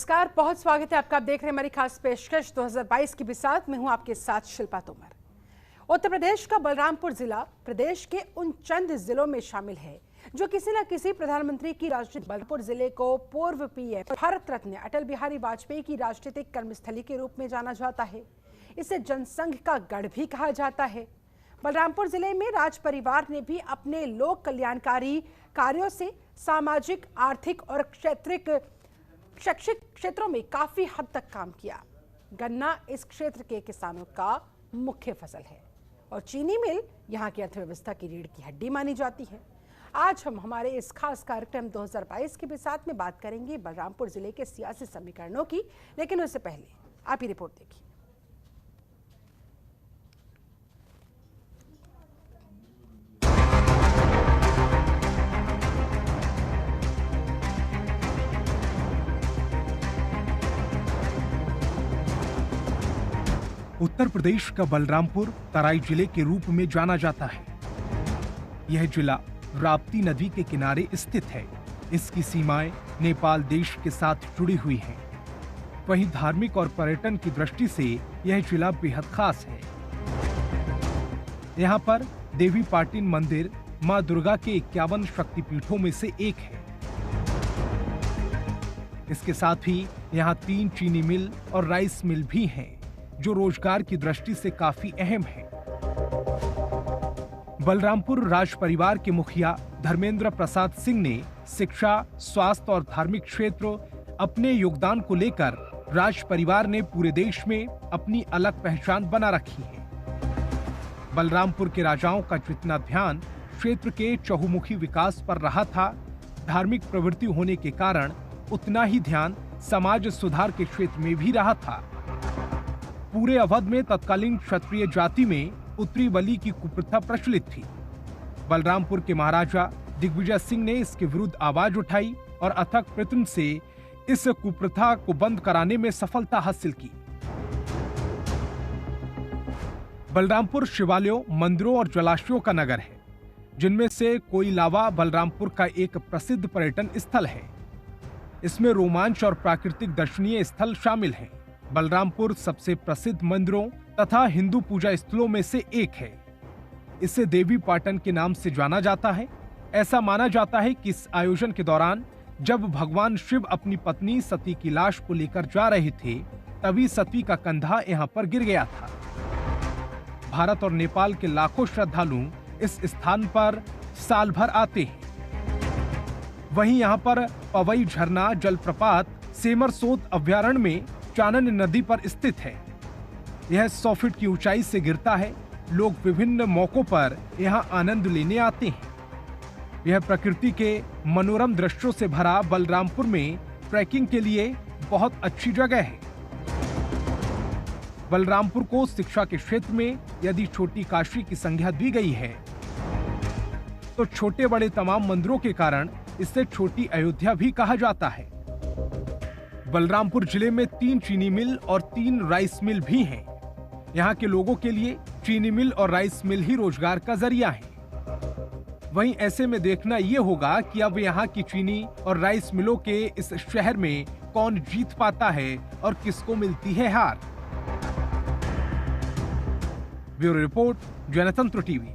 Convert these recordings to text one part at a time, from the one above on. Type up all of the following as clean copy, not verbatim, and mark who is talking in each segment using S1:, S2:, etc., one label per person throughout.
S1: नमस्कार, बहुत स्वागत है आपका। आप देख रहे हैं हमारी खास पेशकश 2022 की बिसात में। हूं आपके साथ शिल्पा तोमर। उत्तर प्रदेश का बलरामपुर जिला प्रदेश के उन चंद जिलों में शामिल है जो किसी न किसी प्रधानमंत्री की राजनीति। बलरामपुर जिले को पूर्व पीएम भारत रत्न अटल बिहारी वाजपेयी की राजनीतिक कर्मस्थली के रूप में जाना जाता है। इसे जनसंघ का गढ़ भी कहा जाता है। बलरामपुर जिले में राज परिवार ने भी अपने लोक कल्याणकारी कार्यों से सामाजिक, आर्थिक और शैक्षिक क्षेत्रों में काफी हद तक काम किया। गन्ना इस क्षेत्र के किसानों का मुख्य फसल है और चीनी मिल यहाँ की अर्थव्यवस्था की रीढ़ की हड्डी मानी जाती है। आज हम हमारे इस खास कार्यक्रम 2022 के साथ में बात करेंगे बलरामपुर जिले के सियासी समीकरणों की, लेकिन उससे पहले आप ये रिपोर्ट देखिए।
S2: उत्तर प्रदेश का बलरामपुर तराई जिले के रूप में जाना जाता है। यह जिला राप्ती नदी के किनारे स्थित है। इसकी सीमाएं नेपाल देश के साथ जुड़ी हुई हैं। वहीं धार्मिक और पर्यटन की दृष्टि से यह जिला बेहद खास है। यहाँ पर देवी पाटन मंदिर मां दुर्गा के 51 शक्तिपीठों में से एक है। इसके साथ ही यहाँ 3 चीनी मिल और राइस मिल भी हैं, जो रोजगार की दृष्टि से काफी अहम है। बलरामपुर राज परिवार के मुखिया धर्मेंद्र प्रसाद सिंह ने शिक्षा, स्वास्थ्य और धार्मिक क्षेत्र अपने योगदान को लेकर राज परिवार ने पूरे देश में अपनी अलग पहचान बना रखी है। बलरामपुर के राजाओं का जितना ध्यान क्षेत्र के चहुमुखी विकास पर रहा था, धार्मिक प्रवृत्ति होने के कारण उतना ही ध्यान समाज सुधार के क्षेत्र में भी रहा था। पूरे अवध में तत्कालीन क्षत्रिय जाति में उत्तरी बलि की कुप्रथा प्रचलित थी। बलरामपुर के महाराजा दिग्विजय सिंह ने इसके विरुद्ध आवाज उठाई और अथक प्रयत्न से इस कुप्रथा को बंद कराने में सफलता हासिल की। बलरामपुर शिवालयों, मंदिरों और जलाशयों का नगर है, जिनमें से कोइलावा बलरामपुर का एक प्रसिद्ध पर्यटन स्थल है। इसमें रोमांच और प्राकृतिक दर्शनीय स्थल शामिल हैं। बलरामपुर सबसे प्रसिद्ध मंदिरों तथा हिंदू पूजा स्थलों में से एक है। इसे देवी पाटन के नाम से जाना जाता है। ऐसा माना जाता है कि इस आयोजन के दौरान जब भगवान शिव अपनी पत्नी सती की लाश को लेकर जा रहे थे, तभी सती का कंधा यहाँ पर गिर गया था। भारत और नेपाल के लाखों श्रद्धालु इस स्थान पर साल भर आते हैं। वहीं यहाँ पर पवई झरना जलप्रपात सेमरसोत अभ्यारण्य में चानन नदी पर स्थित है। यह 100 फीट की ऊंचाई से गिरता है। लोग विभिन्न मौकों पर यहाँ आनंद लेने आते हैं। यह प्रकृति के मनोरम दृश्यों से भरा बलरामपुर में ट्रैकिंग के लिए बहुत अच्छी जगह है। बलरामपुर को शिक्षा के क्षेत्र में यदि छोटी काशी की संज्ञा दी गई है, तो छोटे बड़े तमाम मंदिरों के कारण इसे छोटी अयोध्या भी कहा जाता है। बलरामपुर जिले में 3 चीनी मिल और 3 राइस मिल भी हैं। यहाँ के लोगों के लिए चीनी मिल और राइस मिल ही रोजगार का जरिया है। वहीं ऐसे में देखना ये होगा कि अब यहाँ की चीनी और राइस मिलों के इस शहर में कौन जीत पाता है और किसको मिलती है हार। ब्यूरो रिपोर्ट, जनतंत्र टीवी।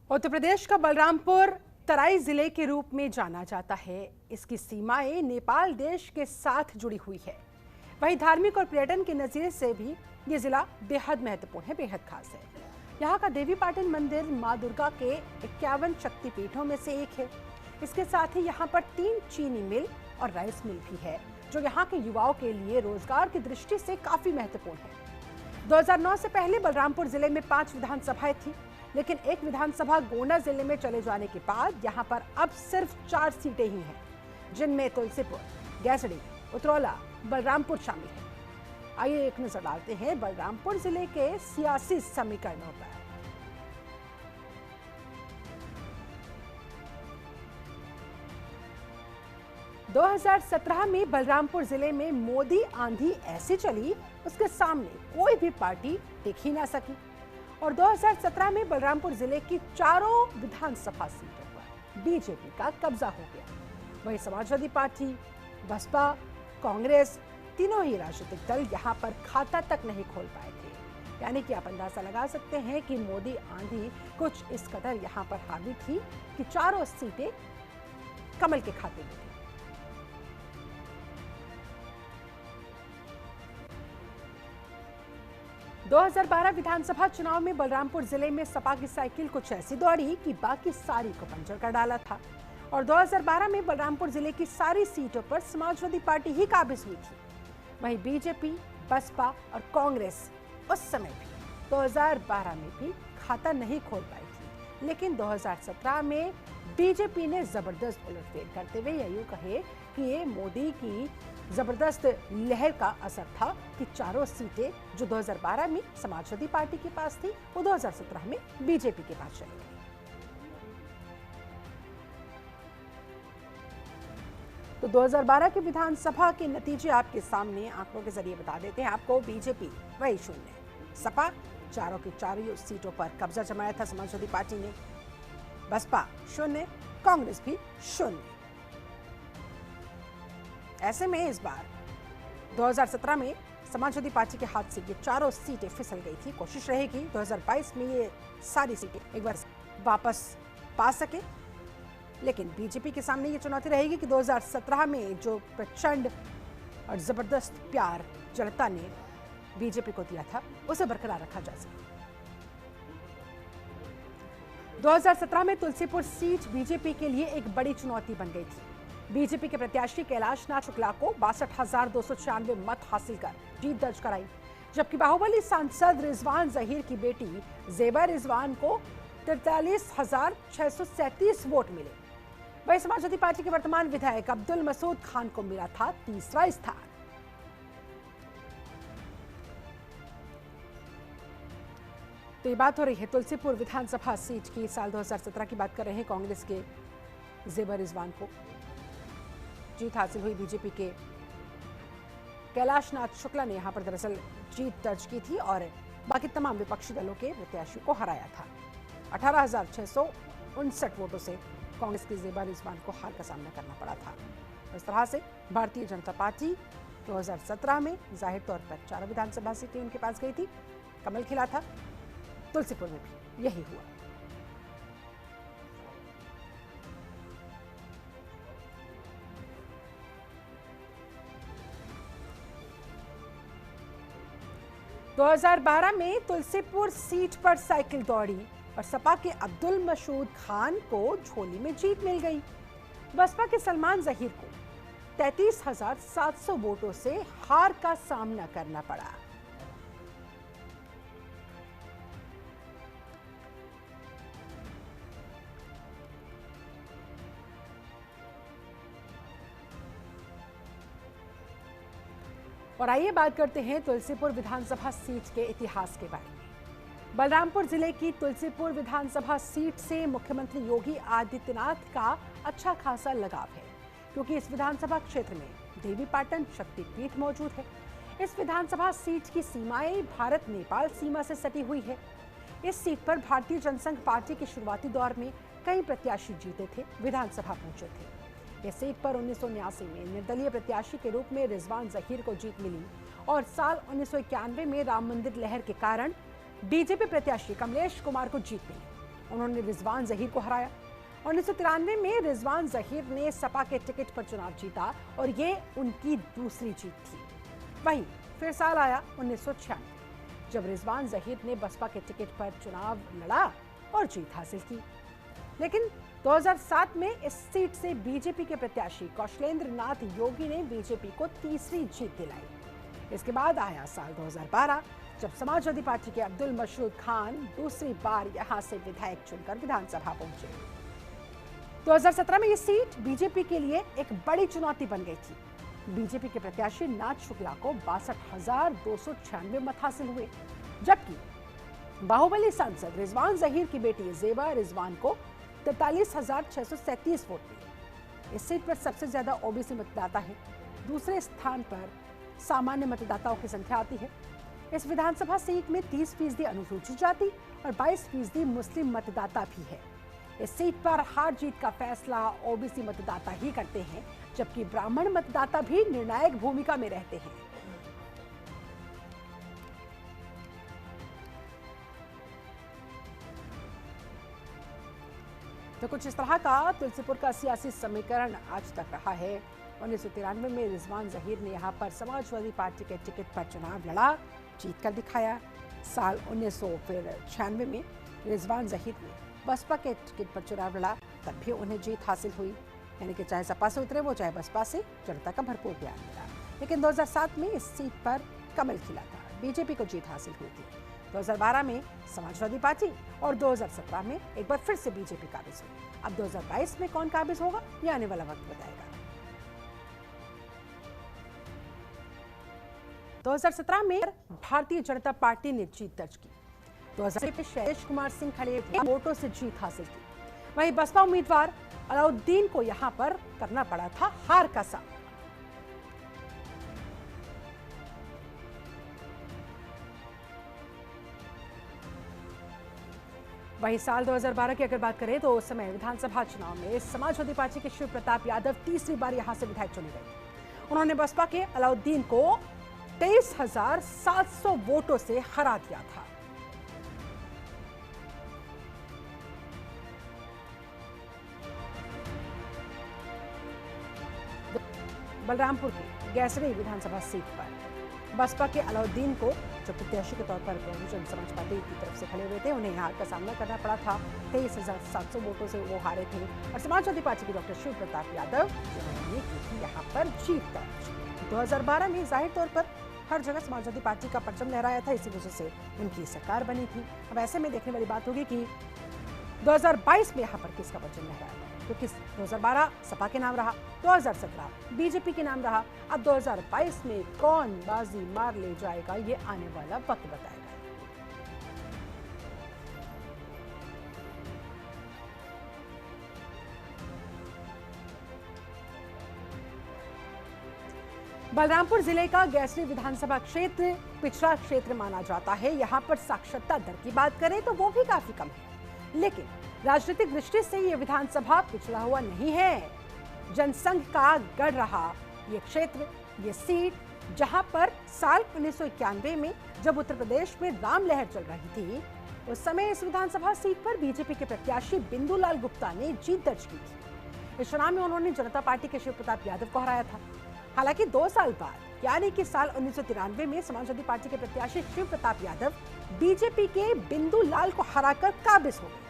S1: उत्तर प्रदेश का बलरामपुर तराई जिले के रूप में जाना जाता है। इसकी सीमाएं नेपाल देश के साथ जुड़ी हुई है। वहीं धार्मिक और पर्यटन के नजरिए से भी ये जिला बेहद महत्वपूर्ण है, बेहद खास है। यहाँ का देवी पाटन मंदिर मां दुर्गा के 51 शक्तिपीठों में से एक है। इसके साथ ही यहाँ पर 3 चीनी मिल और राइस मिल भी है, जो यहाँ के युवाओं के लिए रोजगार की दृष्टि से काफी महत्वपूर्ण है। 2009 से पहले बलरामपुर जिले में 5 विधानसभाएं थी, लेकिन एक विधानसभा गोंडा जिले में चले जाने के बाद यहाँ पर अब सिर्फ 4 सीटें ही हैं, जिनमें तुलसीपुर, गैसडी, उतरौला, बलरामपुर शामिल है। आइए एक नजर डालते हैं बलरामपुर जिले के सियासी समीकरणों पर। – 2017 में बलरामपुर जिले में मोदी आंधी ऐसी चली, उसके सामने कोई भी पार्टी टिक ही ना सकी। और 2017 में बलरामपुर जिले की चारों विधानसभा सीटों पर बीजेपी का कब्जा हो गया। वहीं समाजवादी पार्टी, बसपा, कांग्रेस तीनों ही राजनीतिक दल यहां पर खाता तक नहीं खोल पाए थे। यानी कि आप अंदाजा लगा सकते हैं कि मोदी आंधी कुछ इस कदर यहां पर हावी थी कि चारों सीटें कमल के खाते में थी। – 2012 विधानसभा चुनाव में बलरामपुर जिले में सपा की साइकिल कुछ ऐसी दौड़ी कि बाकी सारी को पंचर कर डाला था। और 2012 में बलरामपुर जिले की सारी सीटों पर समाजवादी पार्टी ही काबिज हुई थी। वहीं बीजेपी, बसपा और कांग्रेस उस समय भी 2012 में भी खाता नहीं खोल पाई थी। लेकिन 2017 में बीजेपी ने जबरदस्त उलटफेर करते हुए यूं कहे कि ये मोदी की जबरदस्त लहर का असर था कि चारों सीटें जो 2012 में समाजवादी पार्टी के पास थी वो 2017 में बीजेपी के पास चली गई। तो 2012 के विधानसभा के नतीजे आपके सामने आंकड़ों के जरिए बता देते हैं आपको। बीजेपी वही 0, सपा चारों की चारों सीटों पर कब्जा जमाया था समाजवादी पार्टी ने, बसपा 0, कांग्रेस भी 0। ऐसे में इस बार 2017 में समाजवादी पार्टी के हाथ से ये चारों सीटें फिसल गई थी। कोशिश रहेगी 2022 में ये सारी सीटें एक बार वापस पा सके। लेकिन बीजेपी के सामने ये चुनौती रहेगी कि 2017 में जो प्रचंड और जबरदस्त प्यार जनता ने बीजेपी को दिया था उसे बरकरार रखा जा सके। 2017 में तुलसीपुर सीट बीजेपी के लिए एक बड़ी चुनौती बन गई थी। बीजेपी के प्रत्याशी कैलाश नाथ शुक्ला को 62,296 मत हासिल कर जीत दर्ज कराई, जबकि बाहुबली सांसद रिजवान जहीर की बेटी जेबा रिजवान को 43,637 वोट मिले। वहीं समाजवादी पार्टी के वर्तमान विधायक अब्दुल मसूद खान को मिला था तीसरा स्थान। तो ये बात हो रही है तुलसीपुर विधानसभा सीट की। साल 2017 की बात कर रहे हैं। कांग्रेस के जेबा रिजवान को जीत हासिल हुई। बीजेपी के कैलाश नाथ शुक्ला ने यहां पर दरअसल जीत दर्ज की थी और बाकी तमाम विपक्षी दलों के प्रत्याशियों को हराया था। 18,659 वोटों से कांग्रेस की जेबा रिजवान को हार का सामना करना पड़ा था। इस तरह से भारतीय जनता पार्टी 2017 में जाहिर तौर पर 4 विधानसभा सीटें उनके पास गई थी, कमल खिला था। तुलसीपुर में भी यही हुआ। – 2012 में तुलसीपुर सीट पर साइकिल दौड़ी और सपा के अब्दुल मसूद खान को झोली में जीत मिल गई। बसपा के सलमान जहीर को 33,700 वोटों से हार का सामना करना पड़ा। और आइए बात करते हैं तुलसीपुर विधानसभा सीट के इतिहास के बारे में। बलरामपुर जिले की तुलसीपुर विधानसभा सीट से मुख्यमंत्री योगी आदित्यनाथ का अच्छा खासा लगाव है, क्योंकि इस विधानसभा क्षेत्र में देवीपाटन शक्तिपीठ मौजूद है। इस विधानसभा सीट की सीमाएं भारत नेपाल सीमा से सटी हुई है। इस सीट पर भारतीय जनसंघ पार्टी के शुरुआती दौर में कई प्रत्याशी जीते थे, विधानसभा पहुंचे थे। इस सीट पर 1979 में निर्दलीय प्रत्याशी के रूप में रिजवान जहीर को जीत मिली और साल 1991 में राम मंदिर लहर के कारण बीजेपी प्रत्याशी कमलेश कुमार को जीत मिली। उन्होंने रिजवान जहीर को हराया। 1993 में रिजवान जहीर ने सपा के टिकट पर चुनाव जीता और ये उनकी दूसरी जीत थी। वहीं फिर साल आया 1996, जब रिजवान जहीर ने बसपा के टिकट पर चुनाव लड़ा और जीत हासिल की। लेकिन 2007 में इस सीट से बीजेपी के प्रत्याशी कौशलेंद्र नाथ योगी ने बीजेपी को तीसरी जीत दिलाई। इसके बाद आया साल 2012, जब समाजवादी पार्टी के अब्दुल मसूद खान दूसरी बार यहां से विधायक चुनकर विधानसभा पहुंचे। 2017 में ये सीट बीजेपी के लिए एक बड़ी चुनौती बन गई थी। बीजेपी के प्रत्याशी नाथ शुक्ला को 62,296 मत हासिल हुए, जबकि बाहुबली सांसद रिजवान जहीर की बेटी जेबा रिजवान को 43,637 वोट मिले। इस सीट पर सबसे ज्यादा ओबीसी मतदाता है। दूसरे स्थान पर सामान्य मतदाताओं की संख्या आती है। इस विधानसभा सीट में 30% अनुसूचित जाति और 22% मुस्लिम मतदाता भी है। इस सीट पर हार जीत का फैसला ओबीसी मतदाता ही करते हैं, जबकि ब्राह्मण मतदाता भी निर्णायक भूमिका में रहते हैं। तो कुछ इस तरह का तुलसीपुर का सियासी समीकरण आज तक रहा है। 1993 में रिजवान जहीर ने यहाँ पर समाजवादी पार्टी के टिकट पर चुनाव लड़ा, जीत कर दिखाया। साल 1996 में रिजवान जहीर ने बसपा के टिकट पर चुनाव लड़ा, तब भी उन्हें जीत हासिल हुई। यानी कि चाहे सपा से उतरे वो, चाहे बसपा से, जनता का भरपूर प्यार मिला। लेकिन 2007 में इस सीट पर कमल खिला था, बीजेपी को जीत हासिल हुई थी। 2012 में समाजवादी पार्टी और 2017 में एक बार फिर से बीजेपी काबिज हुई। अब 2022 में कौन काबिज होगा, ये आने वाला वक्त बताएगा। 2017 में भारतीय जनता पार्टी ने जीत दर्ज की। 2000 में शैलेश कुमार सिंह खड़े वोटों से जीत हासिल की। वहीं बसपा उम्मीदवार अलाउद्दीन को यहां पर करना पड़ा था हार का सामना। वहीं साल 2012 की अगर बात करें तो उस समय विधानसभा चुनाव में समाजवादी पार्टी के शिव प्रताप यादव तीसरी बार यहां से विधायक चुने गए। उन्होंने बसपा के अलाउद्दीन को 23,700 वोटों से हरा दिया था। बलरामपुर की गैसरी विधानसभा सीट पर बसपा के अलाउद्दीन को, जो प्रत्याशी के तौर पर बहुजन समाज पार्टी की तरफ से खड़े हुए थे, उन्हें हार का सामना करना पड़ा था। 23,700 वोटों से वो हारे थे। और समाजवादी पार्टी के डॉक्टर शिव प्रताप यादव, जिन्होंने की थी यहाँ पर जीत दर्ज। 2012 में जाहिर तौर पर हर जगह समाजवादी पार्टी का परचम लहराया था, इसी वजह से उनकी सरकार बनी थी। अब ऐसे में देखने वाली बात होगी कि 2022 में यहाँ पर किसका परचम लहराया था, क्योंकि 2012 सपा के नाम रहा, 2017 बीजेपी के नाम रहा। अब 2022 में कौन बाजी मार ले जाएगा, ये आने वाला वक्त बताएगा। बलरामपुर जिले का गैसरी विधानसभा क्षेत्र पिछड़ा क्षेत्र माना जाता है। यहाँ पर साक्षरता दर की बात करें तो वो भी काफी कम है, लेकिन राजनीतिक दृष्टि से ये विधानसभा पिछड़ा हुआ नहीं है। जनसंघ का गढ़ रहा ये क्षेत्र, ये सीट, जहां पर साल 1991 में जब उत्तर प्रदेश में राम लहर चल रही थी, उस समय इस विधानसभा सीट पर बीजेपी के प्रत्याशी बिंदुलाल गुप्ता ने जीत दर्ज की थी। इस चुनाव में उन्होंने जनता पार्टी के शिव प्रताप यादव को हराया था। हालांकि 2 साल बाद यानी कि साल 1993 में समाजवादी पार्टी के प्रत्याशी शिव प्रताप यादव बीजेपी के बिंदुलाल को हराकर काबिज हो गए।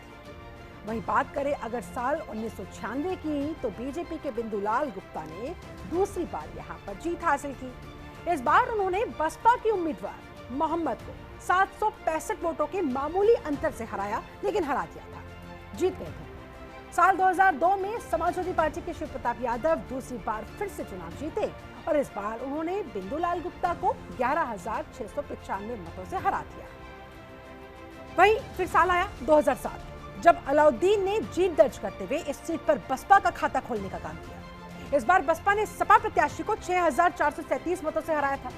S1: वहीं बात करें अगर साल 1996 की, तो बीजेपी के बिंदुलाल गुप्ता ने दूसरी बार यहां पर जीत हासिल की। इस बार उन्होंने बसपा की उम्मीदवार मोहम्मद को 765 वोटों के मामूली अंतर से हराया, लेकिन हरा दिया था, जीत गए थे। साल 2002 में समाजवादी पार्टी के शिव प्रताप यादव दूसरी बार फिर से चुनाव जीते और इस बार उन्होंने बिंदुलाल गुप्ता को 11,695 मतों से हरा दिया। वहीं फिर साल आया 2007, जब अलाउद्दीन ने जीत दर्ज करते हुए इस सीट पर बसपा का खाता खोलने का काम किया। इस बार बसपा ने सपा प्रत्याशी को 6,437 मतों से हराया था।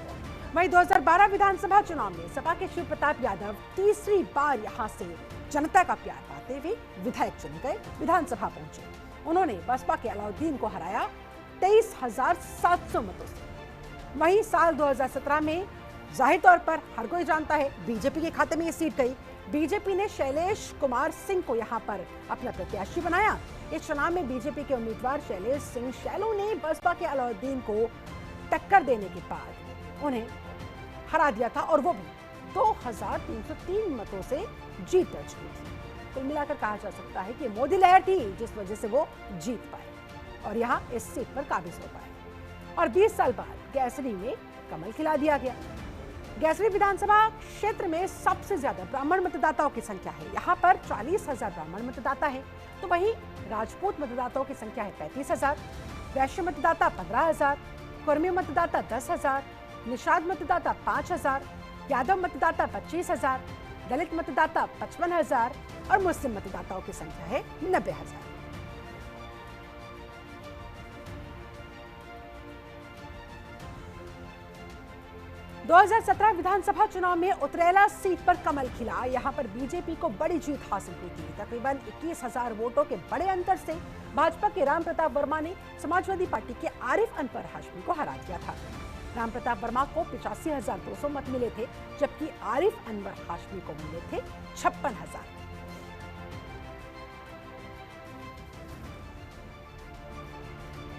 S1: वहीं 2012 विधानसभा चुनाव में सपा के शिव प्रताप यादव तीसरी बार यहां से जनता का प्यार पाते हुए विधायक चुने गए, विधानसभा पहुंचे। उन्होंने बसपा के अलाउद्दीन को हराया 23,700 मतों से। वहीं साल 2017 में जाहिर तौर पर हर कोई जानता है बीजेपी के खाते में ये सीट गई। बीजेपी ने शैलेश कुमार सिंह को यहां पर अपना प्रत्याशी बनाया। इस चुनाव में बीजेपी के उम्मीदवार शैलेश सिंह शैलो ने बसपा के अलाउद्दीन को टक्कर देने के बाद उन्हें हरा दिया था और वो भी 2,303 मतों से जीत दर्ज की थी। कुल मिलाकर कहा जा सकता है कि मोदी लहर थी जिस वजह से वो जीत पाए और यहाँ इस सीट पर काबिज हो पाए। और 20 साल बाद गैसरी में कमल खिला दिया गया। गैसरी विधानसभा क्षेत्र में सबसे ज्यादा ब्राह्मण मतदाताओं की संख्या है। यहाँ पर 40,000 ब्राह्मण मतदाता है, तो वहीं राजपूत मतदाताओं की संख्या है 35,000, वैश्य मतदाता 15,000, कुर्मी मतदाता 10,000, निषाद मतदाता 5,000, यादव मतदाता 25,000, दलित मतदाता 55,000 और मुस्लिम मतदाताओं की संख्या है 90,000। 2017 विधानसभा चुनाव में उतरेला सीट पर कमल खिला। यहां पर बीजेपी को बड़ी जीत हासिल हुई थी। तकरीबन 21,000 वोटों के बड़े अंतर से भाजपा के राम प्रताप वर्मा ने समाजवादी पार्टी के आरिफ अनवर हाशमी को हरा दिया था। राम प्रताप वर्मा को 85,200 मत मिले थे, जबकि आरिफ अनवर हाशमी को मिले थे 56,000।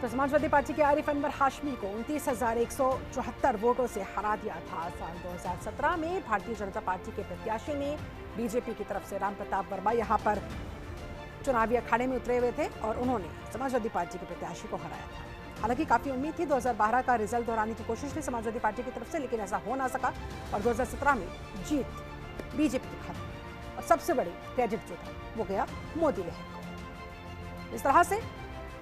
S1: तो समाजवादी पार्टी के आरिफ अनवर हाशमी को 29,174 वोटों से हरा दिया था। साल 2017 में भारतीय जनता पार्टी के प्रत्याशी ने बीजेपी की तरफ से राम प्रताप वर्मा यहां पर चुनावी अखाड़े में उतरे हुए थे और उन्होंने समाजवादी पार्टी के प्रत्याशी को हराया था। हालांकि काफी उम्मीद थी 2012 का रिजल्ट दोहराने की कोशिश थी समाजवादी पार्टी की तरफ से, लेकिन ऐसा हो ना सका और 2017 में जीत बीजेपी के खाते और सबसे बड़ी क्रेडिट जो था वो गया मोदी लहर को। इस तरह से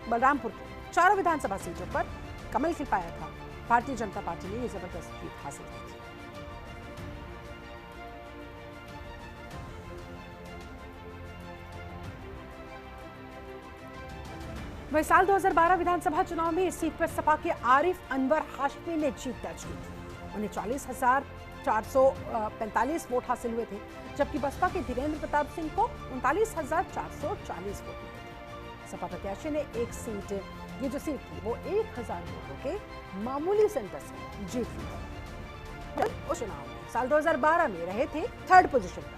S1: बलरामपुर की चारों विधानसभा सीटों पर कमल खिल पाया था। भारतीय जनता पार्टी ने ये जबरदस्त जीत हासिल की थी। वही साल 2012 विधानसभा चुनाव में इस सीट पर सपा के आरिफ अनवर हाशमी ने जीत दर्ज की थी। उन्हें 40,445 वोट हासिल हुए थे, जबकि बसपा के धीरेन्द्र प्रताप सिंह को 39,440 वोट मिले थे। सपा प्रत्याशी ने एक सीट, ये जो सीट थी वो 1,000 वोटों के मामूली से अंतर से जीत ली थी। उस चुनाव में साल 2012 में रहे थे 3rd पोजीशन पर।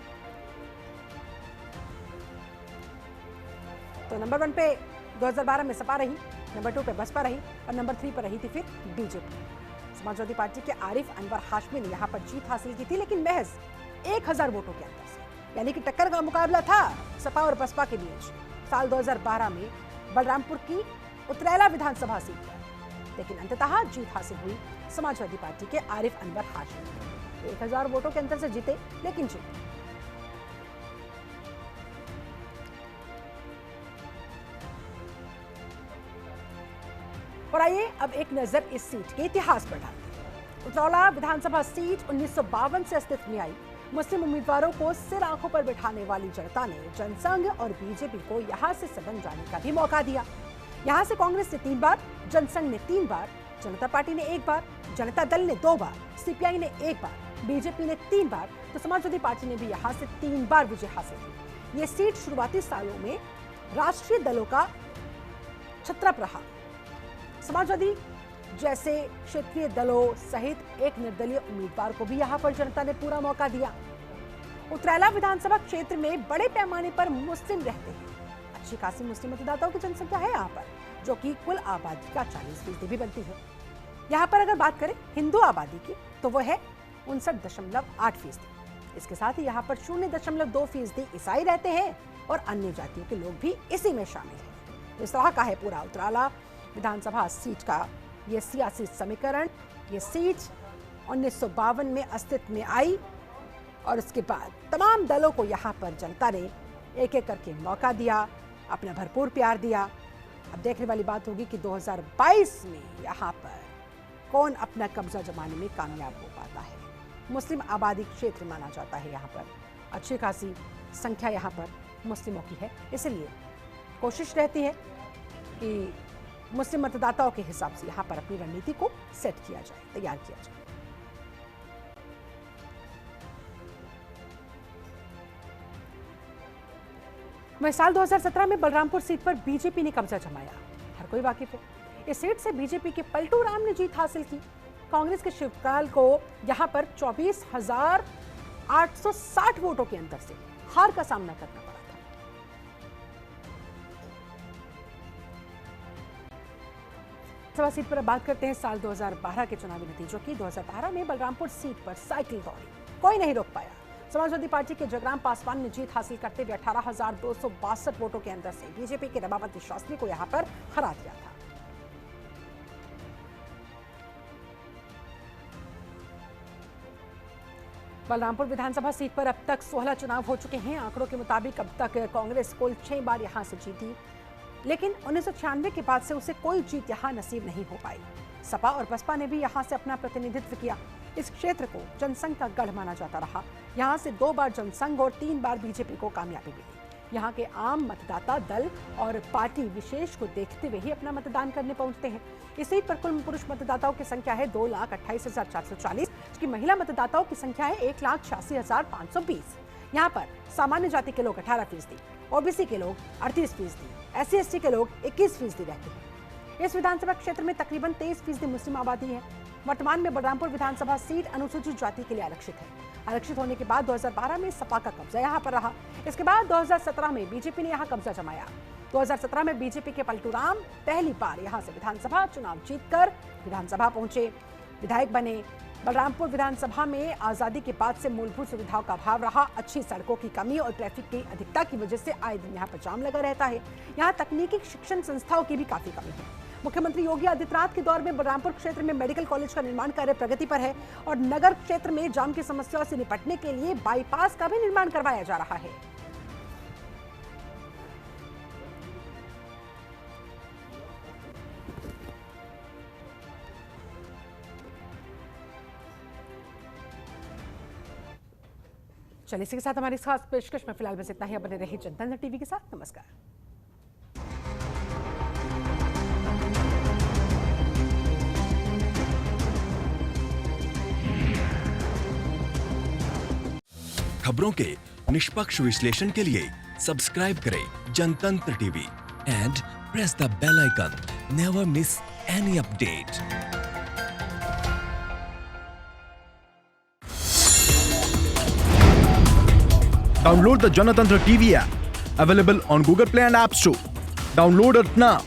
S1: तो नंबर 1 पे 2012 में सपा रही, नंबर 2 पे बसपा रही और नंबर 3 पर रही थी फिर बीजेपी। समाजवादी पार्टी के आरिफ अनवर हाशमी ने यहां पर जीत हासिल की थी, लेकिन महज 1,000 वोटों के अंतर से। यानी कि टक्कर का मुकाबला था सपा और बसपा के बीच साल 2012 में बलरामपुर की उतरेला विधानसभा सीट पर, लेकिन अंततः जीत हासिल हुई समाजवादी पार्टी के आरिफ अनवर हाशमी। 1,000 वोटों के अंतर से जीते, लेकिन जीते। और आइए अब एक नजर इस सीट के इतिहास पर डालते हैं। उतरौला विधानसभा सीट 1952 से अस्तित्व में आई। मुस्लिम उम्मीदवारों को सिर आंखों पर बिठाने वाली जनता ने जनसंघ और बीजेपी को यहां से सदन जाने का भी मौका दिया। यहां से कांग्रेस ने 3 बार, जनसंघ ने 3 बार, जनता पार्टी ने 1 बार, जनता दल ने 2 बार, सीपीआई ने 1 बार, बीजेपी ने 3 बार, तो समाजवादी पार्टी ने भी यहां से 3 बार विजय हासिल की। ये सीट शुरुआती सालों में राष्ट्रीय दलों का छत्रप रहा। समाजवादी जैसे क्षेत्रीय दलों सहित एक निर्दलीय उम्मीदवार को भी यहां पर जनता ने पूरा मौका दिया। उतरेला विधानसभा क्षेत्र में बड़े पैमाने पर मुस्लिम रहते हैं। अच्छी खासी मुस्लिम मतदाताओं की जनसंख्या है यहाँ पर, जो कि कुल आबादी का 40% भी बनती है। यहाँ पर अगर बात करें हिंदू आबादी की तो वो है 59.8%। इसके साथ ही यहाँ पर 0.2% ईसाई रहते हैं और अन्य जातियों के लोग भी इसी में शामिल हैं। इस तरह का है पूरा उतराला विधानसभा सीट का ये सियासी समीकरण। ये सीट 1952 में अस्तित्व में आई और उसके बाद तमाम दलों को यहाँ पर जनता ने एक एक करके मौका दिया, अपना भरपूर प्यार दिया। अब देखने वाली बात होगी कि 2022 में यहाँ पर कौन अपना कब्जा जमाने में कामयाब हो पाता है। मुस्लिम आबादी क्षेत्र माना जाता है यहाँ पर, अच्छी खासी संख्या यहाँ पर मुस्लिमों की है, इसलिए कोशिश रहती है कि मुस्लिम मतदाताओं के हिसाब से यहाँ पर अपनी रणनीति को सेट किया जाए, तैयार किया जाए। वहीं साल 2017 में बलरामपुर सीट पर बीजेपी ने कब्जा जमाया, हर कोई वाकिफ है। इस सीट से बीजेपी के पलटू राम ने जीत हासिल की। कांग्रेस के शिवपाल को यहां पर 24,860 वोटों के अंतर से हार का सामना करना पड़ा था। सभा सीट पर बात करते हैं साल 2012 के चुनावी नतीजों की। 2012 में बलरामपुर सीट पर साइकिल दौड़ी, कोई नहीं रोक पाया। समाजवादी पार्टी के जगराम पासवान ने जीत हासिल करते हुए 18,262 वोटों के अंतर से बीजेपी के रमापति शास्त्री को यहां पर हरा दिया था। बलरामपुर विधानसभा सीट पर अब तक 16 चुनाव हो चुके हैं। आंकड़ों के मुताबिक अब तक कांग्रेस कुल 6 बार यहां से जीती, लेकिन 1996 के बाद से उसे कोई जीत यहां नसीब नहीं हो पाई। सपा और बसपा ने भी यहां से अपना प्रतिनिधित्व किया। इस क्षेत्र को जनसंघ का गढ़ माना जाता रहा। यहां से 2 बार जनसंघ और 3 बार बीजेपी को कामयाबी मिली। यहाँ के आम मतदाता दल और पार्टी विशेष को देखते हुए ही अपना मतदान करने पहुंचते हैं। इस सीट पर कुल पुरुष मतदाताओं की संख्या है 2,28,440, जबकि महिला मतदाताओं की संख्या है 1,86,520। यहाँ पर सामान्य जाति के लोग 18%, ओबीसी के लोग 38%, SC/ST के लोग 21% रहते हैं। इस विधानसभा क्षेत्र में तकरीबन 23% मुस्लिम आबादी है। वर्तमान में बलरामपुर विधानसभा सीट अनुसूचित जाति के लिए आरक्षित है। आरक्षित होने के बाद 2012 में सपा का कब्जा यहाँ पर रहा। इसके बाद 2017 में बीजेपी ने यहाँ कब्जा जमाया। 2017 में बीजेपी के पलटू राम पहली बार यहाँ से विधानसभा चुनाव जीतकर विधानसभा पहुंचे, विधायक बने। बलरामपुर विधानसभा में आजादी के बाद से मूलभूत सुविधाओं का अभाव रहा। अच्छी सड़कों की कमी और ट्रैफिक की अधिकता की वजह से आए दिन यहाँ पर जाम लगा रहता है। यहाँ तकनीकी शिक्षण संस्थाओं की भी काफी कमी है। मुख्यमंत्री योगी आदित्यनाथ के दौर में बलरामपुर क्षेत्र में मेडिकल कॉलेज का निर्माण कार्य प्रगति पर है और नगर क्षेत्र में जाम की समस्याओं से निपटने के लिए बाईपास का भी निर्माण करवाया जा रहा है। चलिए इसी के साथ हमारी खास पेशकश में फिलहाल बस इतना ही। बने रहिए जनतंत्र टीवी के साथ। नमस्कार।
S3: खबरों के निष्पक्ष विश्लेषण के लिए सब्सक्राइब करें Janatantra TV and press the bell icon. Never miss any update.
S4: Download the Janatantra TV app, available on Google Play and App Store. Download it now.